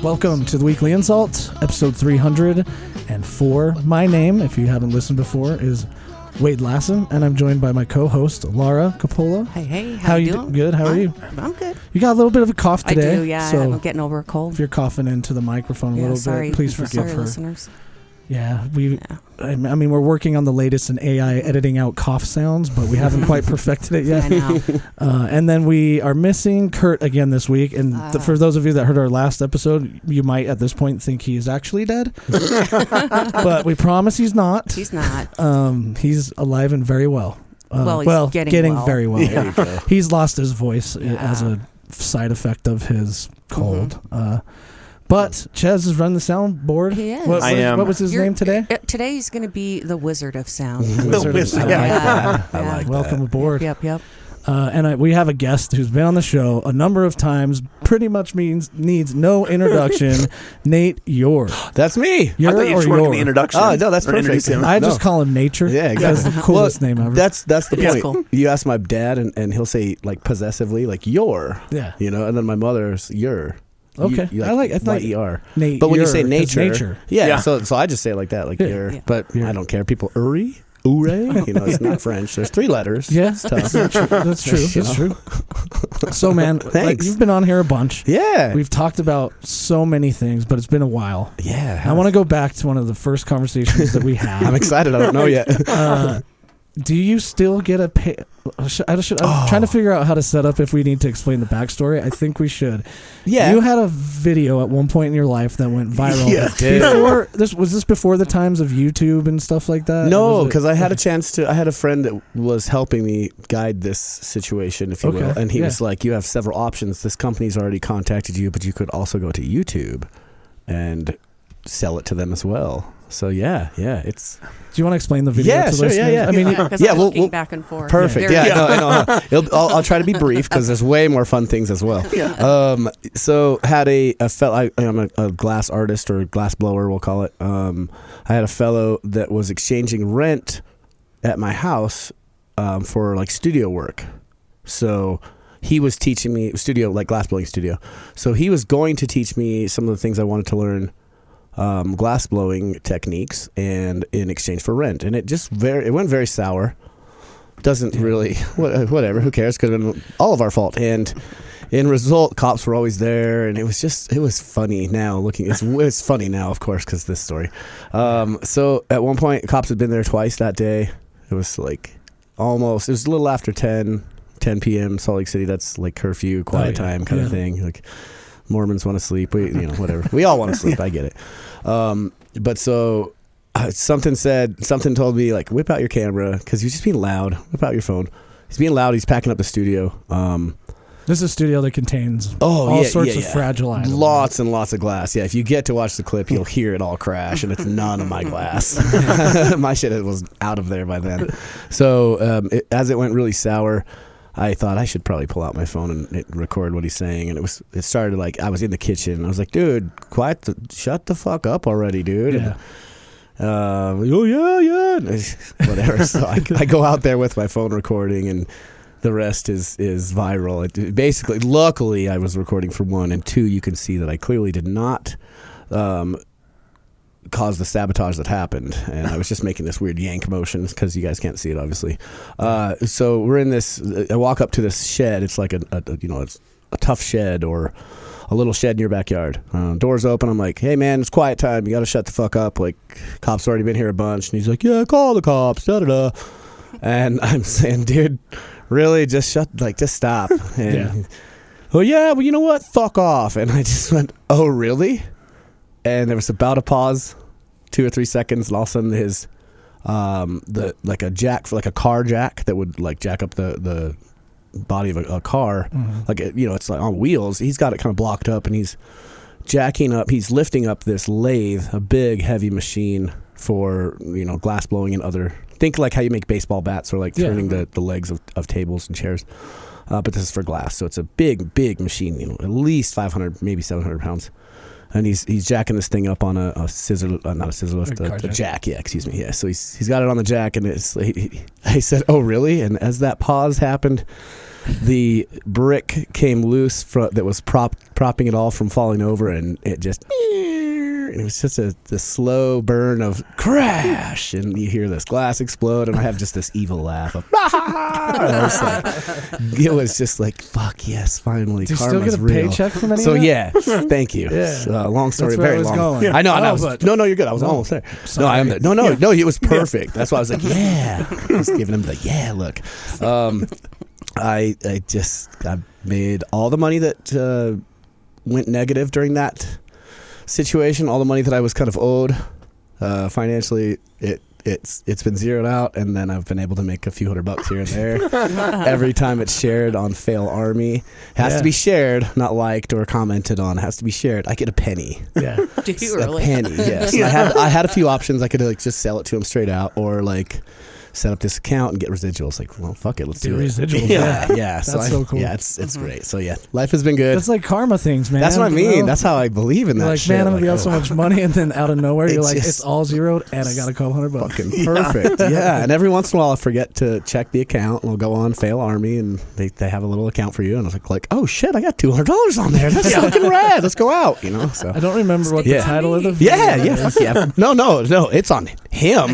Welcome to the Weekly InSalt, episode 304. My name, if you haven't listened before, is Wade Lassen, and I'm joined by my co-host, Laura Coppola. Hey, how you doing? Good, how are you? I'm good. You got a little bit of a cough today. I do, yeah. So I'm getting over a cold. if you're coughing into the microphone a little bit, please forgive her. Listeners. Yeah, I mean, we're working on the latest in AI editing out cough sounds, but we haven't quite perfected it yet. I know. And then we are missing Kurt again this week. And for those of you that heard our last episode, you might at this point think he is actually dead. But we promise he's not. He's not. He's alive and very well. He's getting well. Very well. Yeah. He's lost his voice as a side effect of his cold. But Ches is running the soundboard. He is. I am. What was his name today? Today he's going to be the Wizard of Sound. Wizard of Sound. Yeah. I like Welcome aboard. Yep. And we have a guest who's been on the show a number of times, pretty much needs no introduction. Nate Yore. That's me. I thought you just weren't the introduction. Oh, no, that's perfect. I just call him Nature. Yeah, exactly. That's the coolest name ever. That's the point. Cool. You ask my dad, and he'll say, like, possessively, like, your. Yeah. You know, and then my mother's your. Okay. I thought Y-E-R. Nate, but when you say nature. Yeah. So I just say it like that, like your. Yeah. But I don't care. People, Uri? Ure? You know, it's not French. There's 3 letters. Yeah. It's tough. That's true. That's true. So, man, Thanks. You've been on here a bunch. Yeah. We've talked about so many things, but it's been a while. Yeah. I want to go back to one of the first conversations that we had. I'm excited. I don't know yet. Do you still get a pay? I'm trying to figure out how to set up if we need to explain the backstory. I think we should. Yeah. You had a video at one point in your life that went viral. Yeah, dude. Was this before the times of YouTube and stuff like that? No, because I had a chance to. I had a friend that was helping me guide this situation, if you will, and he was like, "You have several options. This company's already contacted you, but you could also go to YouTube and sell it to them as well." So it's. Do you want to explain the video? Yeah, to sure. listeners? Yeah. I mean, we'll back and forth. Perfect. Yeah. No. I'll try to be brief because there's way more fun things as well. Yeah. So had a fellow. I'm a glass artist or glass blower, we'll call it. I had a fellow that was exchanging rent at my house for like studio work. So he was teaching me studio, like glass blowing studio. So he was going to teach me some of the things I wanted to learn. Glass blowing techniques, and in exchange for rent, and it went very sour. Doesn't really whatever. Who cares? Could have been all of our fault. And in result, cops were always there, and it was funny. Now it's funny now, of course, because this story. So at one point, cops had been there twice that day. It was like it was a little after 10 p.m. Salt Lake City. That's like curfew, quiet time kind of thing. Like. Mormons want to sleep, whatever. We all want to sleep. I get it. But so something told me, like, whip out your camera because he's just being loud. Whip out your phone. He's being loud. He's packing up the studio. This is a studio that contains all sorts of fragile items. Lots and lots of glass. Yeah, if you get to watch the clip, you'll hear it all crash, and it's none of my glass. My shit was out of there by then. So as it went really sour, I thought I should probably pull out my phone and record what he's saying, and it started like I was in the kitchen. And I was like, "Dude, shut the fuck up already, dude." Yeah. And, whatever. So I go out there with my phone recording, and the rest is viral. It basically, luckily, I was recording for 1, and 2, you can see that I clearly did not cause the sabotage that happened, and I was just making this weird yank motion because you guys can't see it, obviously. So we're in this. I walk up to this shed. It's like it's a tough shed or a little shed in your backyard. Doors open. I'm like, "Hey man, it's quiet time. You got to shut the fuck up. Like, cops already been here a bunch." And he's like, "Yeah, call the cops." Da da da. And I'm saying, "Dude, really? Just stop." And, "Oh yeah, well you know what? Fuck off." And I just went, "Oh really?" And there was about a pause, 2 or 3 seconds, and all of a sudden his like a jack for like a car jack that would like jack up the body of a car, like it's like on wheels. He's got it kind of blocked up, and he's jacking up. He's lifting up this lathe, a big heavy machine for glass blowing and other. Think like how you make baseball bats or like turning the legs of tables and chairs. But this is for glass, so it's a big machine. At least 500, maybe 700 pounds. And he's jacking this thing up on a scissor, not a scissor lift, a jack. Yeah, excuse me. Yeah, so he's got it on the jack, and I said, "Oh, really?" And as that pause happened, the brick came loose that was propping it all from falling over, and it just. And it was just a slow burn of crash, and you hear this glass explode, and I have just this evil laugh of it was just like, fuck yes, finally. Do you still get a paycheck from any of that? Yeah, thank you. Yeah. Long story, That's where very I was long. going. I know, no, you're good. I was almost there. Sorry. No, I am there. No, it was perfect. That's why I was like, yeah. I was giving him the look. I made all the money that went negative during that situation, all the money that I was kind of owed financially, it's been zeroed out, and then I've been able to make a few $100 here and there. Every time it's shared on Fail Army, has to be shared, not liked or commented on. It has to be shared. I get a penny. Yeah. Do you really? A penny, yes. I had a few options. I could just sell it to him straight out, or set up this account and get residuals. Like, well, fuck it, let's do residuals. Yeah. That's so cool. Yeah, it's great. So yeah, life has been good. That's like karma things, man. That's what I mean. That's how I believe in that. Like, shit. man, I'm gonna be out so much money, and then out of nowhere, you're like, just, it's all zeroed, and I got a couple $100. Fucking perfect. Yeah. And every once in a while, I forget to check the account, and I'll go on Fail Army, and they have a little account for you, and I was like, oh shit, I got $200 on there. That's fucking rad. Let's go out. So I don't remember what the title of the video is. Fuck yeah. No, it's on him.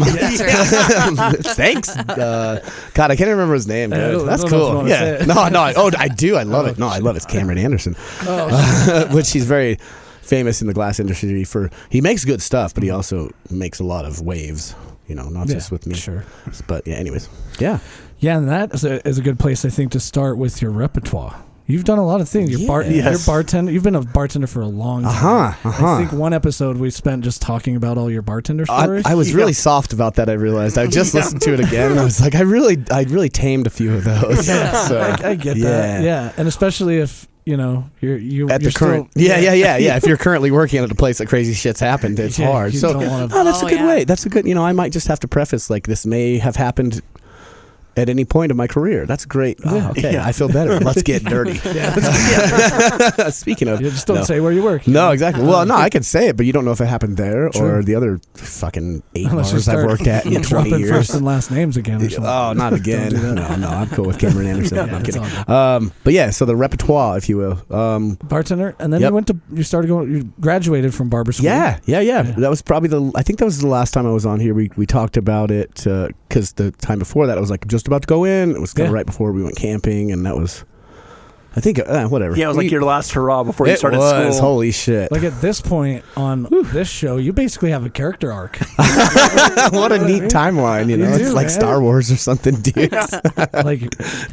Thanks. God, I can't remember his name, dude. That's cool. Yeah. I do. I love it. No, I love it. It's Cameron Anderson. Which he's very famous in the glass industry for. He makes good stuff, but he also makes a lot of waves, not just with me. Sure. But yeah, anyways. Yeah. Yeah, and that is a good place, I think, to start with your repertoire. You've done a lot of things. You're bartender. You've been a bartender for a long time. I think one episode we spent just talking about all your bartender stories. I was really soft about that. I realized. I just listened to it again, and I was like, I really tamed a few of those. Yeah, so, I get that. Yeah, and especially if you're at the current. If you're currently working at a place that crazy shit's happened, it's hard. So that's a good way. That's a good. I might just have to preface like this may have happened at any point of my career. That's great. Okay, I feel better. Let's get dirty. Speaking of, just don't say where you work. No, exactly. Well, no, I could say it, but you don't know if it happened there or the other fucking 8 bars I've worked at in 20 years. First and last names again. Or something. Oh, not again. No, I'm cool with Cameron Anderson. I'm kidding. But yeah, so the repertoire, if you will. Bartender, and then you graduated from barber school. Yeah. That was probably I think that was the last time I was on here. We talked about it because the time before that I was like just about to go in. It was kind of right before we went camping, and that was, I think, whatever. Yeah, it was like your last hurrah before you started school. Holy shit. Like at this point on this show, you basically have a character arc. What a neat timeline, it's like Star Wars or something, dude. Like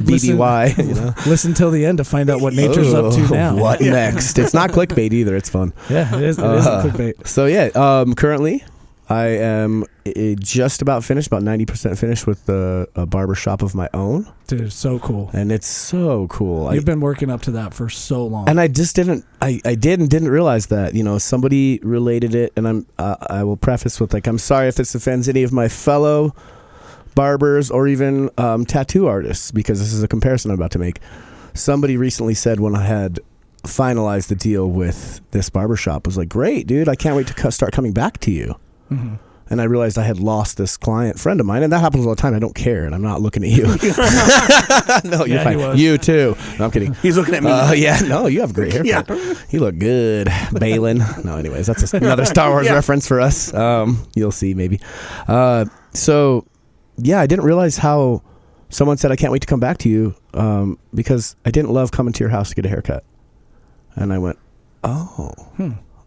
BBY. Listen till the end to find out what nature's up to now. What next? It's not clickbait either. It's fun. Yeah, it is clickbait. So yeah, currently I am just about finished, about 90% finished with a barbershop of my own. Dude, so cool. And it's so cool. You've been working up to that for so long. And I just didn't realize that, somebody related it. And I will preface with I'm sorry if this offends any of my fellow barbers or even tattoo artists, because this is a comparison I'm about to make. Somebody recently said when I had finalized the deal with this barbershop, was like, great, dude, I can't wait to start coming back to you. Mm-hmm. And I realized I had lost this friend of mine, and that happens all the time. I don't care, and I'm not looking at you. No, you're fine. You too. No, I'm kidding. He's looking at me. No, you have great hair. Yeah. You look good, Balin. No, anyways, that's another Star Wars reference for us. You'll see maybe. So, yeah, I didn't realize how someone said I can't wait to come back to you because I didn't love coming to your house to get a haircut, and I went, oh.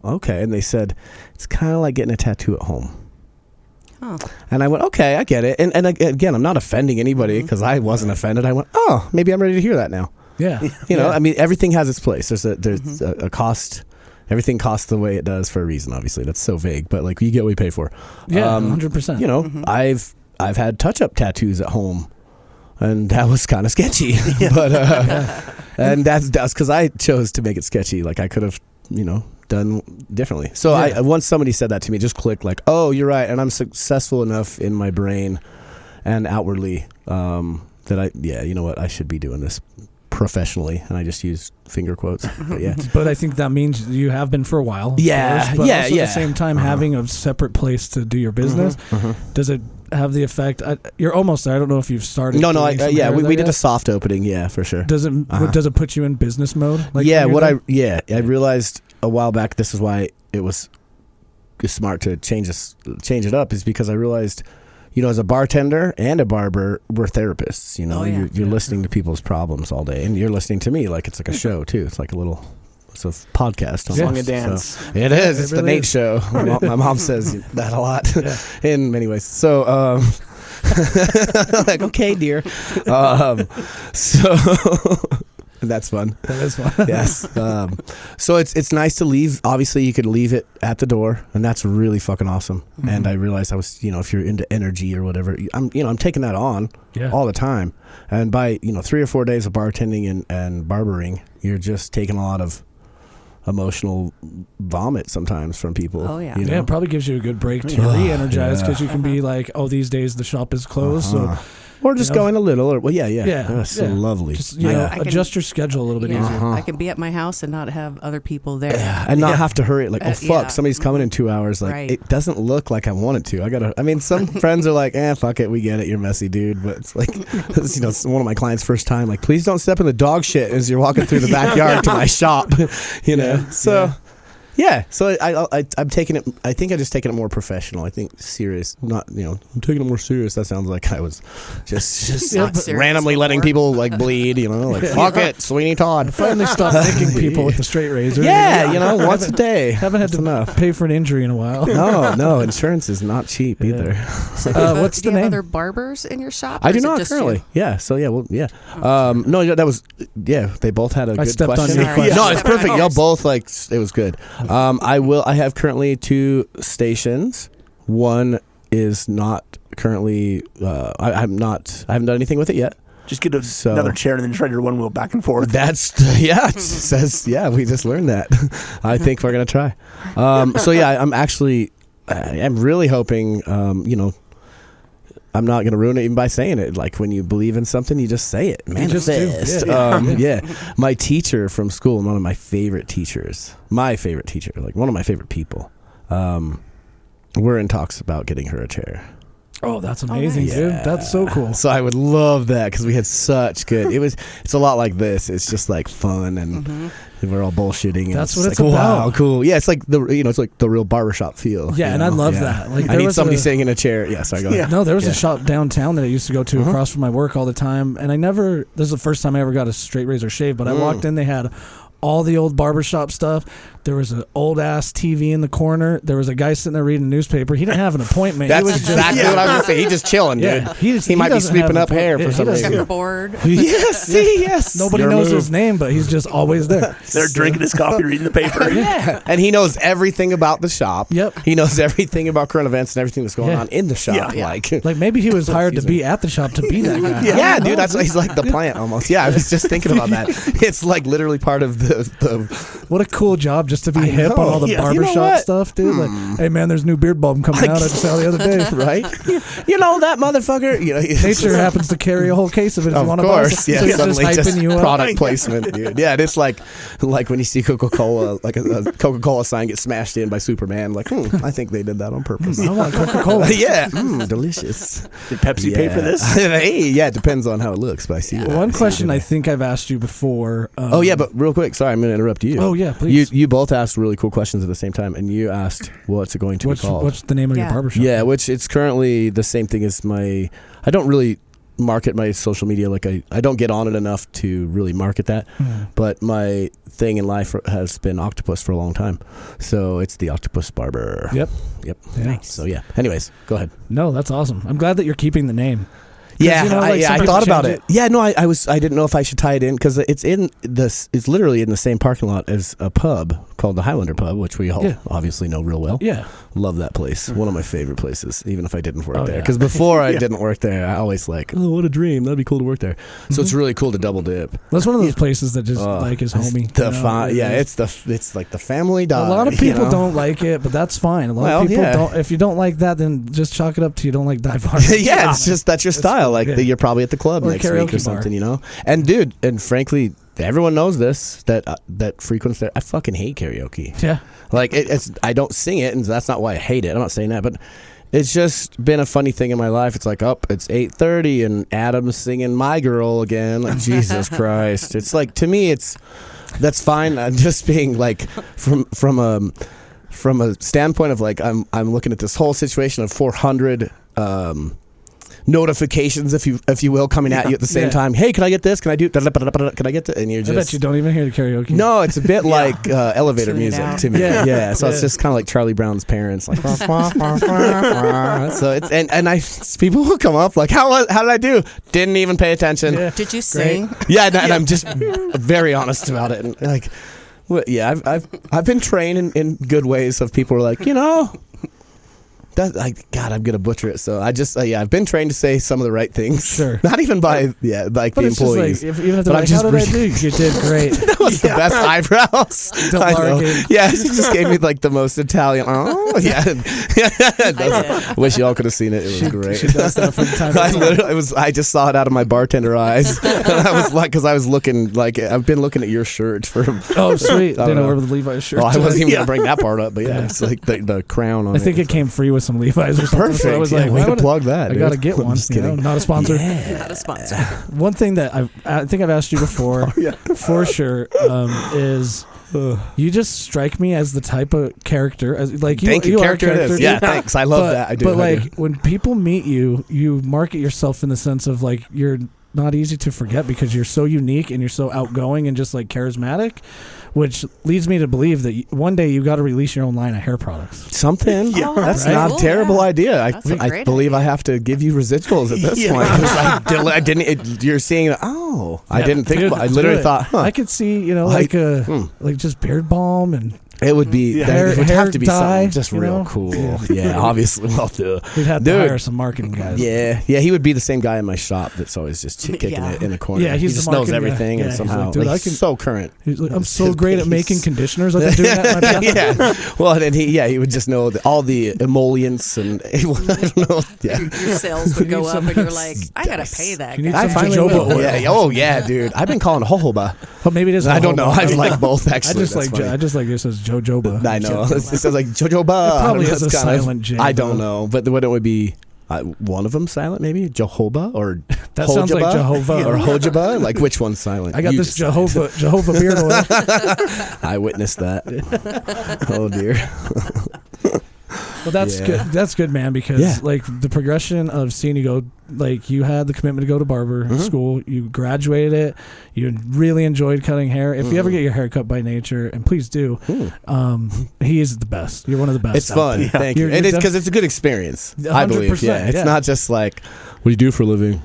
Okay, and they said it's kind of like getting a tattoo at home. Oh. And I went, okay, I get it. And again, I'm not offending anybody because I wasn't offended. I went, oh, maybe I'm ready to hear that now. Yeah. I mean, everything has its place. There's a cost. Everything costs the way it does for a reason. Obviously, that's so vague, but like you get what you pay for. Yeah, 100%. I've had touch-up tattoos at home, and that was kind of sketchy. But and that's because I chose to make it sketchy. Like I could have, done differently. So once somebody said that to me, it just clicked like, oh, you're right. And I'm successful enough in my brain and outwardly that you know what, I should be doing this professionally. And I just use finger quotes. But yeah. But I think that means you have been for a while. Yeah. But also at the same time, having a separate place to do your business, does it have the effect? You're almost there. I don't know if you've started. No. We did a soft opening. Yeah, for sure. Does it put you in business mode? Like I realized a while back. This is why it was smart to change it up. Is because I realized, as a bartender and a barber, we're therapists. You're listening to people's problems all day, and you're listening to me like it's like a show too. It's like it's a podcast. Song and dance. So it is. It's really the Nate show. My mom says that a lot in many ways. So, like, okay, dear. So that's fun. That is fun. Yes. So it's nice to leave. Obviously, you could leave it at the door, and that's really fucking awesome. Mm-hmm. And I realized I was, if you're into energy or whatever, I'm taking that on all the time. And by 3 or 4 days of bartending and barbering, you're just taking a lot of emotional vomit sometimes from people. Oh yeah. It probably gives you a good break to re-energize, because you can be like, these days the shop is closed, so. Or just going a little, or that's so lovely. Just adjust your schedule a little bit easier. I can be at my house and not have other people there, and not have to hurry. Like, somebody's coming in 2 hours. Like, it doesn't look like I want it to. Some friends are like, fuck it, we get it, you're messy, dude. But it's like, it's one of my clients' first time. Like, please don't step in the dog shit as you're walking through the backyard to my shop. So. Yeah, so I'm taking it. I think I just taking it more professional. I think serious, not I'm taking it more serious. That sounds like I was just randomly letting people like bleed. Fuck it, Sweeney Todd. I finally stopped nicking people with the straight razor. Yeah, once a day. Haven't had to pay for an injury in a while. No, insurance is not cheap either. So what's the name? Do you have other barbers in your shop? I do not currently. You? Yeah, so no, that was They both had a good stepped question. On your question. No, it's perfect. Y'all both it was good. I have currently 2 stations. One is not currently. I haven't done anything with it yet. Just get another chair and then try your one wheel back and forth. That's It says we just learned that. I think we're gonna try. I'm really hoping. I'm not going to ruin it even by saying it. Like, when you believe in something, you just say it. Manifest. My teacher from school, one of my favorite teachers, like one of my favorite people, we're in talks about getting her a chair. Oh, that's amazing, dude. That's so cool. So I would love that, because we had such good. It's a lot like this. It's just like fun, and we're all bullshitting. And that's what it's about. Wow, cool. Yeah, it's like it's like the real barbershop feel. Yeah, and I love that. Like, I need somebody sitting in a chair. Yeah, sorry, go ahead. No, there was a shop downtown that I used to go to across from my work all the time, and this is the first time I ever got a straight razor shave. But I walked in, they had all the old barbershop stuff. There was an old ass TV in the corner. There was a guy sitting there reading a newspaper. He didn't have an appointment. That's exactly what I was going to say. He's just chilling, dude. He might be sweeping up hair for some reason. Board. Yes. Nobody knows his name, but he's just always there. They're drinking his coffee, reading the paper. And he knows everything about the shop. Yep. He knows everything about current events and everything that's going on in the shop. Like maybe he was hired to be at the shop to be that guy. Yeah, dude. That's why he's like the plant almost. Yeah, I was just thinking about that. It's like literally part of the what a cool job just to be hip on all the barbershop stuff, dude. Like, hey man, there's a new beard bulb coming out. I just saw the other day. Right? That motherfucker. Nature happens to carry a whole case of it. If you want to buy it. So he's just hyping you up. Product placement, dude. Yeah, it's like when you see Coca-Cola, like a Coca-Cola sign get smashed in by Superman. Like, I think they did that on purpose. I want Coca-Cola. Yeah, delicious. Did Pepsi pay for this? Hey, it depends on how it looks. But I see that. One question I think I've asked you before. But real quick, sorry, I'm going to interrupt you. Oh yeah, please. You both asked really cool questions at the same time, and you asked what's it going to be called? What's the name of your barbershop? Yeah, which it's currently the same thing as my. I don't really market my social media, like I don't get on it enough to really market that. But my thing in life has been octopus for a long time, so it's the Octopus Barber. Yep. Yeah. Nice. So anyways, go ahead. No, that's awesome. I'm glad that you're keeping the name. Yeah, I thought about it. Yeah, no, I didn't know if I should tie it in, because it's literally in the same parking lot as a pub called the Highlander Pub, which we all obviously know real well. Yeah, love that place. One of my favorite places, even if I didn't work there. Because before I didn't work there, I always what a dream. That'd be cool to work there. So it's really cool to double dip. That's one of those places that just is homey. It's like the family dog. A lot of people don't like it, but that's fine. A lot of people don't. If you don't like that, then just chalk it up to you don't like dive bars. Yeah, it's just that's your style. You're probably at the club next week or something, And dude, and frankly, everyone knows this that frequents there. I fucking hate karaoke. Yeah, like it's I don't sing it, and that's not why I hate it. I'm not saying that, but it's just been a funny thing in my life. It's like, it's 8:30 and Adam's singing My Girl again. Like, Jesus Christ. It's like, to me, that's fine. I'm just being like, from a standpoint of like, I'm looking at this whole situation of 400 notifications, if you will, coming at you at the same time. Hey, can I get this? Can I do? Can I get this? And you're just. I bet you don't even hear the karaoke. No, it's a bit like elevator music to me. Yeah. So it's just kind of like Charlie Brown's parents, like. So it's and people will come up like, how did I do? Didn't even pay attention. Yeah. Did you sing? Yeah, and I'm just very honest about it. And like, yeah, I've been trained in good ways of people are like, God, I'm gonna butcher it. So I just, I've been trained to say some of the right things. Sure. Not even by, like but the employees. Like, even if they're like, how did I do? You did great. That was the best eyebrows. I know. Yeah, she just gave me like the most Italian. Oh, yeah. I wish y'all could have seen it. It was great. She does that from time to time. I just saw it out of my bartender eyes. And I was like, because I was looking like, I've been looking at your shirt for. Oh, sweet. They don't wear the Levi's shirt. Oh, I wasn't even gonna bring that part up, but yeah, it's like the crown on it. I think it came free with some Levi's or something. Perfect. So I was like, way to plug that. I gotta get one. Not a sponsor. Yeah. Not a sponsor. One thing that I think I've asked you before, for sure, is you just strike me as the type of character, as like you. Thank you. Character it is. Yeah, thanks. I love that. I do. But like when people meet you, you market yourself in the sense of like you're not easy to forget because you're so unique and you're so outgoing and just like charismatic, which leads me to believe that one day you got to release your own line of hair products. Something. Yeah. That's not a terrible idea. I believe I have to give you residuals at this point. I didn't. You're seeing. I didn't think. Dude, I literally thought. I could see. Like just beard balm and. It would be. It would have to be dye, something just real cool. Yeah, obviously. Well, we'd have to hire some marketing guys. Yeah, he would be the same guy in my shop that's always just kicking it in the corner. Yeah, he just knows everything and somehow he's so current. He's like, I'm so great at making conditioners. I've been doing that in my bathroom. Yeah. Well, and he would just know all the emollients and I don't know. Yeah. Your sales would go up and you're like, I gotta pay that guy. I finally will. Yeah. Oh yeah, dude. I've been calling jojoba. Oh, maybe it is. I don't know. I like both actually. I just like it says jojoba. I know. It says like jojoba. It probably is a silent J. I don't know, but what it would be. One of them silent, maybe Jehovah or that sounds like Jehovah or Hojaba. Like which one's silent? I got this Jehovah beard oil. I witnessed that. Oh dear. Well, that's good. That's good, man. Because like the progression of seeing you go, like you had the commitment to go to barber school. You graduated it. You really enjoyed cutting hair. If you ever get your hair cut by nature, and please do, he is the best. You're one of the best. It's fun. Yeah. Thank you. And it's because it's a good experience. I believe. Yeah. It's not just like what do you do for a living?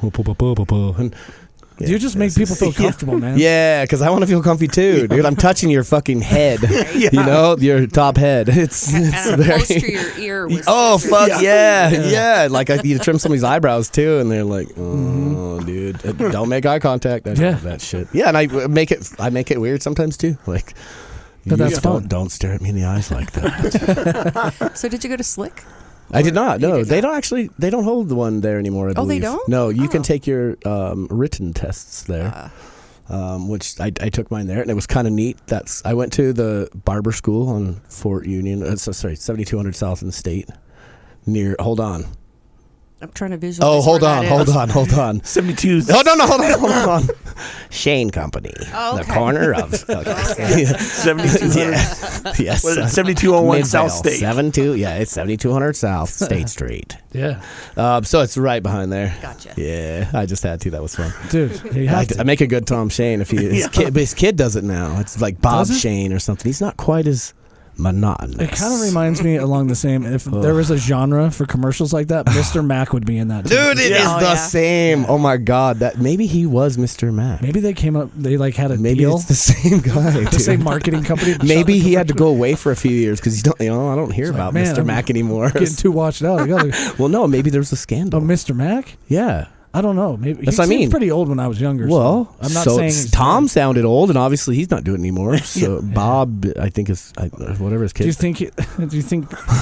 And, you just make people feel comfortable, man. Yeah, because I want to feel comfy too, dude. I'm touching your fucking head, your top head. It's very close to your ear. Oh fuck yeah. Like you trim somebody's eyebrows too, and they're like, oh, dude, don't make eye contact. That shit. Yeah, and I make it weird sometimes too. Like, but that's fun. Don't stare at me in the eyes like that. So did you go to Slick? I did not. No, they don't hold the one there anymore. I believe. They don't? No, you can take your written tests there, which I took mine there, and it was kind of neat. I went to the barber school on Fort Union. 7200 South in the State. Hold on. I'm trying to visualize. Oh, hold on. 72. Oh no, hold on. Shane Company. Oh, okay. The corner of 7200. Yes. What is it? 7201 South State. It's 7200 South State Street. Yeah. So it's right behind there. Gotcha. Yeah, I just had to. That was fun. Dude, I make a good Tom Shane if his kid does it now. It's like Bob Shane or something. He's not quite as monotonous. It kind of reminds me along the same. If there was a genre for commercials like that, Mr. Mac would be in that. Dude, it is the same. Yeah. Oh my god, that maybe he was Mr. Mac. Maybe they came up. They like had a maybe deal. It's the same guy. The same marketing company. Maybe he had to go away for a few years because I don't hear about Mr. Mac anymore. Getting too watched out. Well, no, maybe there's a scandal. Oh, Mr. Mac? Yeah. I don't know. Maybe that's what I mean. He was pretty old when I was younger. Well, so I'm not saying Tom sounded old, and obviously he's not doing it anymore. So Bob, I think is whatever his kid. Do you think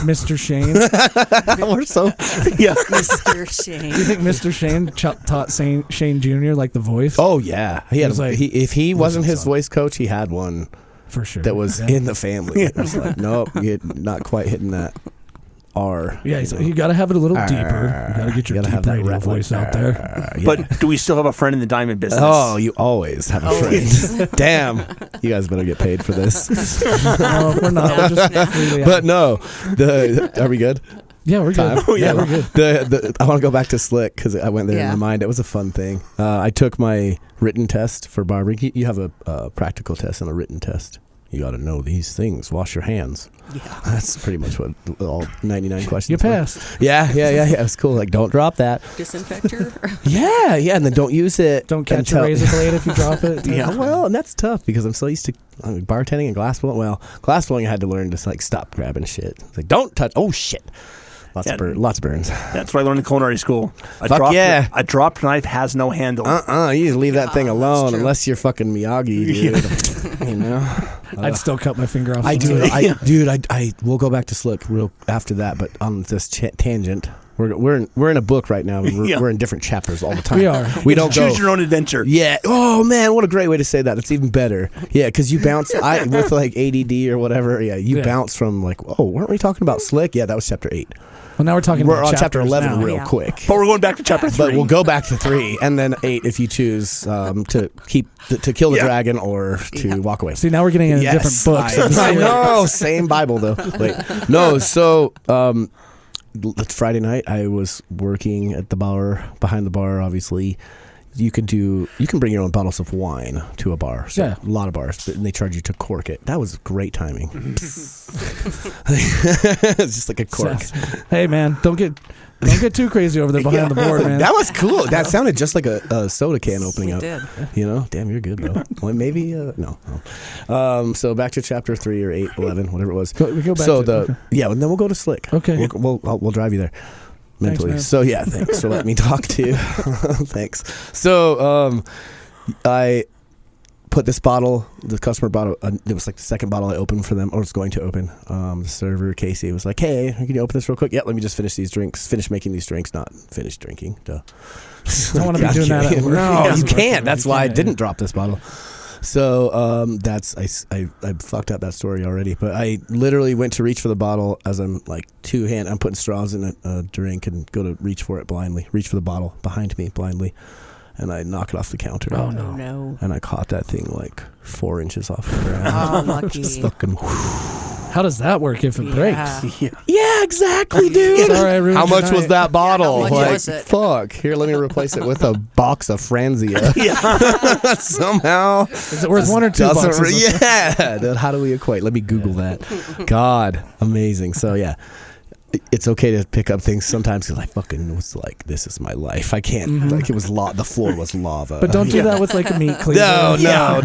Mr. Shane? We're so Mr. Shane. Do you think Mr. Shane taught Shane Jr. like the voice? Oh yeah, he had. If he wasn't his voice coach, he had one for sure that was in the family. It was like, nope, you're not quite hitting that. R. Yeah, you got to have it a little deeper. You got to get your deep radio voice out there. Yeah. But do we still have a friend in the diamond business? Oh, you always have a friend. Damn, you guys better get paid for this. No, we're not. But no, are we good? Yeah, we're good. Oh, yeah, we're good. I want to go back to Slick because I went there in my mind. It was a fun thing. I took my written test for barbering. You have a practical test and a written test. You got to know these things. Wash your hands. Yeah, that's pretty much what all 99 questions. You passed. Yeah. It was cool. Like, don't drop that. Disinfect your. Yeah, and then don't use it. Don't catch a razor blade if you drop it. Yeah, well, and that's tough because I'm so used to bartending and glass blowing. Well, glass blowing, I had to learn to like stop grabbing shit. It's like, don't touch. Oh shit. Lots of burns. That's what I learned in culinary school. A dropped knife has no handle. You just leave that thing alone unless you're fucking Miyagi, dude. You know? I'd still cut my finger off. I will go back to Slick real after that, but on this tangent, we're in a book right now. We're in different chapters all the time. We are. We don't choose your own adventure. Yeah. Oh man, what a great way to say that. It's even better. Yeah, because you bounce. With like ADD or whatever. Yeah, you bounce from like, oh, weren't we talking about Slick? Yeah, that was chapter 8. Well, now we're on chapter 11 now. Real quick. But we're going back to chapter 3. But we'll go back to 3 and then 8 if you choose to kill the dragon or to walk away. See, now we're getting into different books. I know. Same Bible though. Wait. No. So Friday night I was working at the bar, behind the bar. Obviously, you can bring your own bottles of wine to a bar. So a lot of bars, and they charge you to cork it. That was great timing. It's just like a cork. Hey man, don't get too crazy over there behind the board, man. That was cool. That sounded just like a soda can opening up. Did. You know, damn, you're good, bro. Well, maybe no. So back to chapter 3 or 8, 11, whatever it was. We go back. And then we'll go to Slick. Okay, we'll drive you there. Mentally. Thanks, so thanks for letting me talk to you. Thanks. So I put this bottle, the customer bottle, it was like the second bottle I opened for them, or was going to open. The server, Casey, was like, hey, can you open this real quick? Yeah, let me just finish making these drinks, not finish drinking. Duh. I don't want to be doing that at work. No, you can't. That's why I didn't drop this bottle. So I fucked up that story already, but I literally went to reach for the bottle as I'm like I'm putting straws in a drink and go to reach for the bottle behind me blindly, and I knock it off the counter. Oh no! And I caught that thing like 4 inches off the ground. Oh, lucky! Just fucking. How does that work if it breaks? Yeah, exactly, dude. Sorry, how much was that bottle? How much was it? Fuck. Here, let me replace it with a box of Franzia. Somehow. Is it worth 1 or 2 boxes? Yeah. Dude, how do we equate? Let me Google that. God, amazing. So, yeah. It's okay to pick up things sometimes because I fucking was like, this is my life. I can't, like, it was the floor was lava. But don't do that with like a meat cleaver.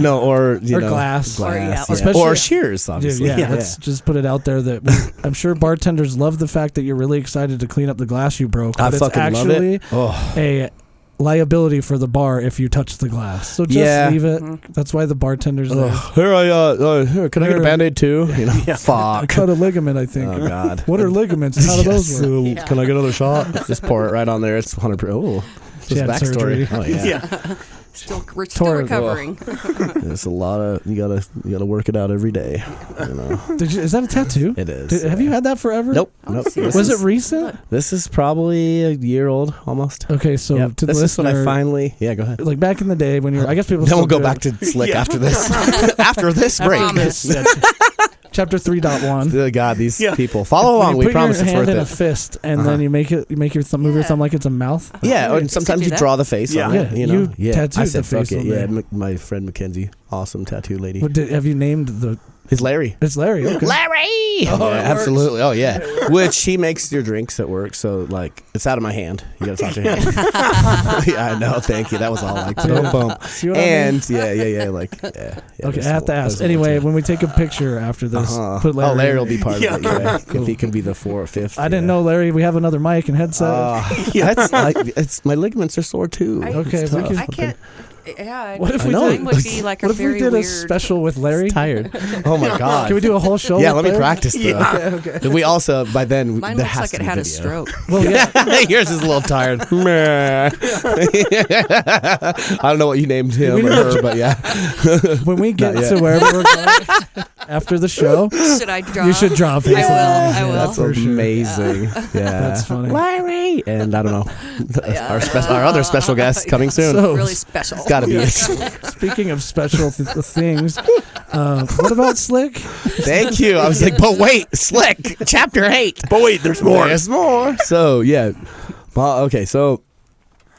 No, or glass. Or shears, obviously. Let's just put it out there that I'm sure bartenders love the fact that you're really excited to clean up the glass you broke. But it's actually a liability for the bar if you touch the glass. So just leave it. That's why the bartenders here can I get a Band-Aid too? You know, fuck. I cut a ligament, I think. Oh god. What are ligaments? How do those work? Can I get another shot? Just pour it right on there. It's 100%. Oh, just backstory. Oh yeah. We're still recovering. It's a lot of you gotta work it out every day. You know. Is that a tattoo? It is. Have you had that forever? Nope. Was it recent? This is probably a year old almost. Okay, so to the listener, is when I finally go ahead. Like back in the day when I guess people. Then we'll go back to Slick after this. After this break. Chapter 3.1. God, these people. Follow along. We promise it's worth it. You put your hand in a fist, and then you make your thumb move your thumb like it's a mouth. Yeah, and sometimes you draw the face on it. You know, tattooed I said the face. Fuck it. Yeah, my friend Mackenzie, awesome tattoo lady. Have you named the? It's Larry. It's Larry. Okay. Larry. Absolutely. Oh yeah. Which he makes your drinks at work, so like it's out of my hand. You gotta talk to him. Yeah, I know. Thank you. That was all like boom. See what I mean? Okay, I have to ask. Anyway, when we take a picture after this, put Larry. Larry will be part of it. Yeah. Cool. If he can be the 4th or 5th. I didn't know, Larry. We have another mic and headset. It's my ligaments are sore too. I can't. Yeah. What if we did? Would be like what if we did weird... a special with Larry? Tired. Oh my god. Can we do a whole show? Yeah, with let me Larry? practice though. Yeah. Okay. We also by then Mine there looks has like to it be had a video. stroke. Well, yeah. Yours is a little tired. I don't know what you named him or her, but yeah. When we get to wherever we're going after the show, should I drop? You should drop it. I will. That's amazing. Yeah. That's funny. Larry, and I don't know our other special guest coming soon. So, really special. It's got to be it. Speaking of special things, what about Slick? Thank you. I was like, but wait, Slick, chapter 8. But wait, there's more. There's more. So yeah. Well, okay, so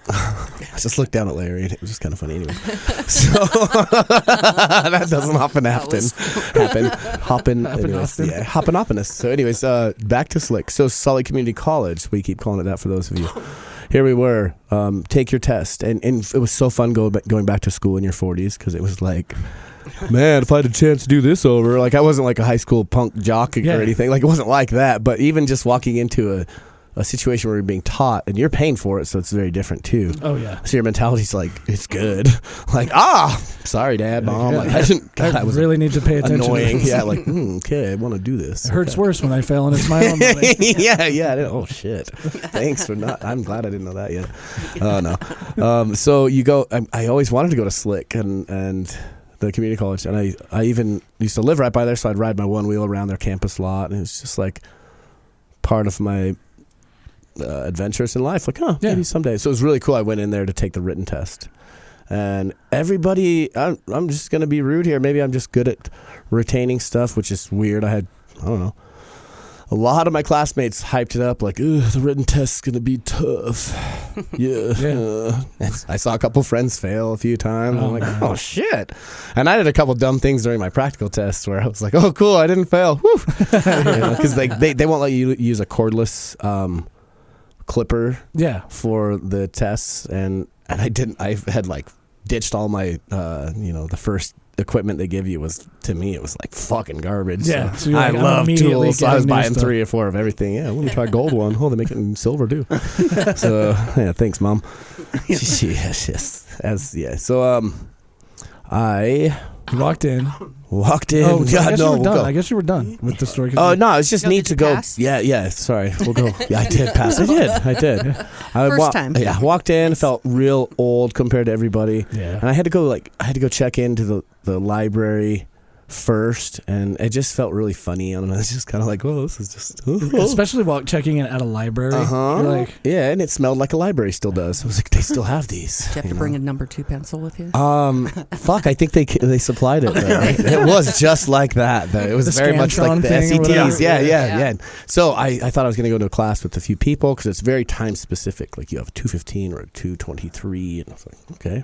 I just looked down at Larry, and it was just kind of funny anyway. So that doesn't often happen. Hoppenopinous. So anyways, back to Slick. So Salt Lake Community College, we keep calling it that for those of you. Here we were, take your test. And it was so fun going back to school in your 40s because it was like, man, if I had a chance to do this over. Like, I wasn't like a high school punk jock or anything. Like, it wasn't like that. But even just walking into a situation where you're being taught and you're paying for it, so it's very different too. Oh yeah. So your mentality's like, it's good. Like, sorry, Dad, Mom. Like, I really need to pay attention. Annoying. Yeah, like, okay, I want to do this. It hurts worse when I fail and it's my own money. yeah. Oh shit. Thanks for not. I'm glad I didn't know that yet. Oh no. So you go. I always wanted to go to Slick and the community college, and I even used to live right by there, so I'd ride my one wheel around their campus lot, and it was just like part of my adventures in life. Like, maybe someday. So it was really cool. I went in there to take the written test, and everybody, I'm just gonna be rude here, maybe I'm just good at retaining stuff, which is weird. I don't know, a lot of my classmates hyped it up like, ooh, the written test's gonna be tough. Yeah. I saw a couple friends fail a few times. I'm like, oh shit. And I did a couple dumb things during my practical tests where I was like, oh cool, I didn't fail. Because they won't let you use a cordless clipper for the tests, and I didn't. I had like ditched all my the first equipment they give you was, to me, it was like fucking garbage. Yeah, so I love tools, so I was buying 3 or 4 of everything. Yeah, let me try gold one. Oh, they make it in silver too. So yeah, thanks, Mom. Yes. So I walked in. Oh, God, no. I guess you were done with the story. Oh, no, it's just neat to go. Pass? Yeah, sorry. We'll go. Yeah, I did pass. I did. First time. Yeah, walked in, felt real old compared to everybody. Yeah. And I had to go check into the library first, and it just felt really funny. I don't know, it's just kind of like, whoa, this is just especially while checking in at a library. You're like, yeah, and it smelled like a library still does. I was like, they still have these. Did you have to bring a number 2 pencil with you? Fuck, I think they supplied it. It was just like that though. It was very much like the SETs. Yeah. So I thought I was going to go to a class with a few people because it's very time specific. Like you have a 215 or a 223, and I was like, okay.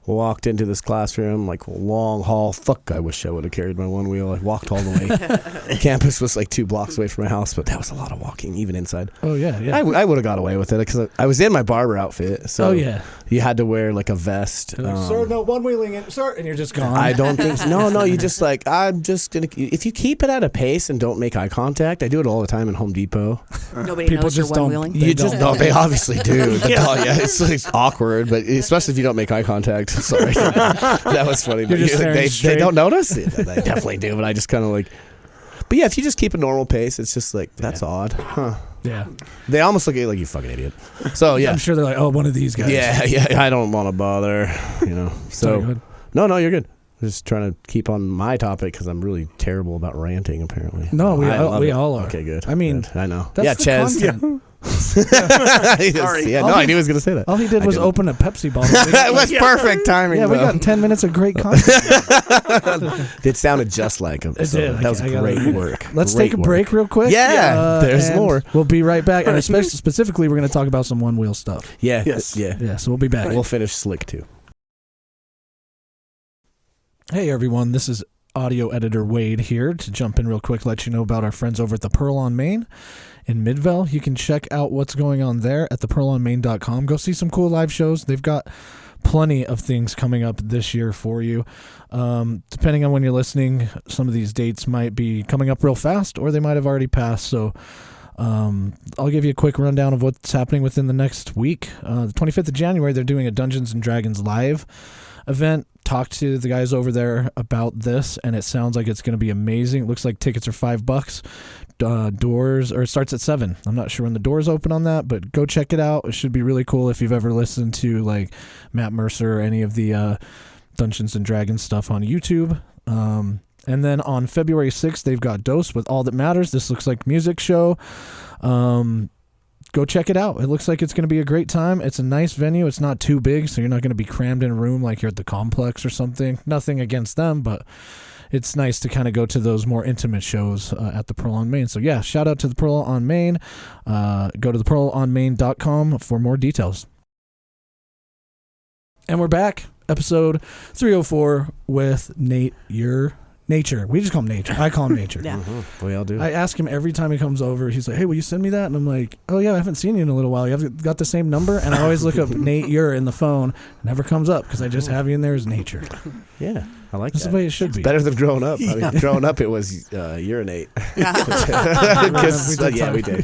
Walked into this classroom, like a long hall. Fuck, I wish I would have carried my one wheel. I walked all the way. Campus was like 2 blocks away from my house, but that was a lot of walking, even inside. Oh, yeah. I would have got away with it because I was in my barber outfit. So you had to wear like a vest. Sir, no one-wheeling it, sir. And you're just gone. I don't think so. No, you just like, I'm just going to, if you keep it at a pace and don't make eye contact, I do it all the time in Home Depot. Nobody knows you're one-wheeling? They obviously do. It's awkward, but especially if you don't make eye contact. Sorry. That was funny. They don't notice it. They definitely do, but I just kind of like. But yeah, if you just keep a normal pace, it's just like, that's odd. Huh. Yeah. They almost look at you like, you fucking idiot. So yeah. I'm sure they're like, oh, one of these guys. Yeah. I don't want to bother, So no, you're good. I'm just trying to keep on my topic because I'm really terrible about ranting, apparently. No, we all are. Okay, good. I mean, good. I know. That's the content. Sorry. Yeah, I knew he was going to say that. All he did was open a Pepsi bottle. It was perfect timing. Yeah, we got 10 minutes of great content. It sounded just like him. It did. That was great work. Let's take a break real quick. Yeah, there's more. We'll be right back. And especially specifically, we're going to talk about some one-wheel stuff. Yeah. Yes. Yeah. So we'll be back. We'll finish Slick too. Hey everyone, this is audio editor Wade here to jump in real quick, let you know about our friends over at the Pearl on Main in Midvale. You can check out what's going on there at thepearlonmain.com. Go see some cool live shows. They've got plenty of things coming up this year for you. Depending on when you're listening, some of these dates might be coming up real fast or they might have already passed. So I'll give you a quick rundown of what's happening within the next week. The 25th of January, they're doing a Dungeons & Dragons live event. Talked to the guys over there about this, and it sounds like it's going to be amazing. It looks like tickets are $5. Doors, or it starts at 7. I'm not sure when the doors open on that, but go check it out. It should be really cool if you've ever listened to like Matt Mercer or any of the Dungeons & Dragons stuff on YouTube. And then on February 6th, they've got Dose with All That Matters. This looks like music show. Go check it out. It looks like it's going to be a great time. It's a nice venue. It's not too big, so you're not going to be crammed in a room like you're at the Complex or something. Nothing against them, but it's nice to kind of go to those more intimate shows at the Pearl on Main. So yeah, shout out to the Pearl on Main. Go to thepearlonmain.com for more details. And we're back, episode 304 with Nate, Nature. We just call him Nature. I call him Nature. Yeah. We all do. I ask him every time he comes over. He's like, "Hey, will you send me that?" And I'm like, "Oh yeah, I haven't seen you in a little while. You have got the same number?" And I always look up Nate Ure in the phone. It never comes up because I just have you in there as Nature. Yeah, I like That's that. the way it should be. Better than growing up. I mean, growing up it was urinate. We did.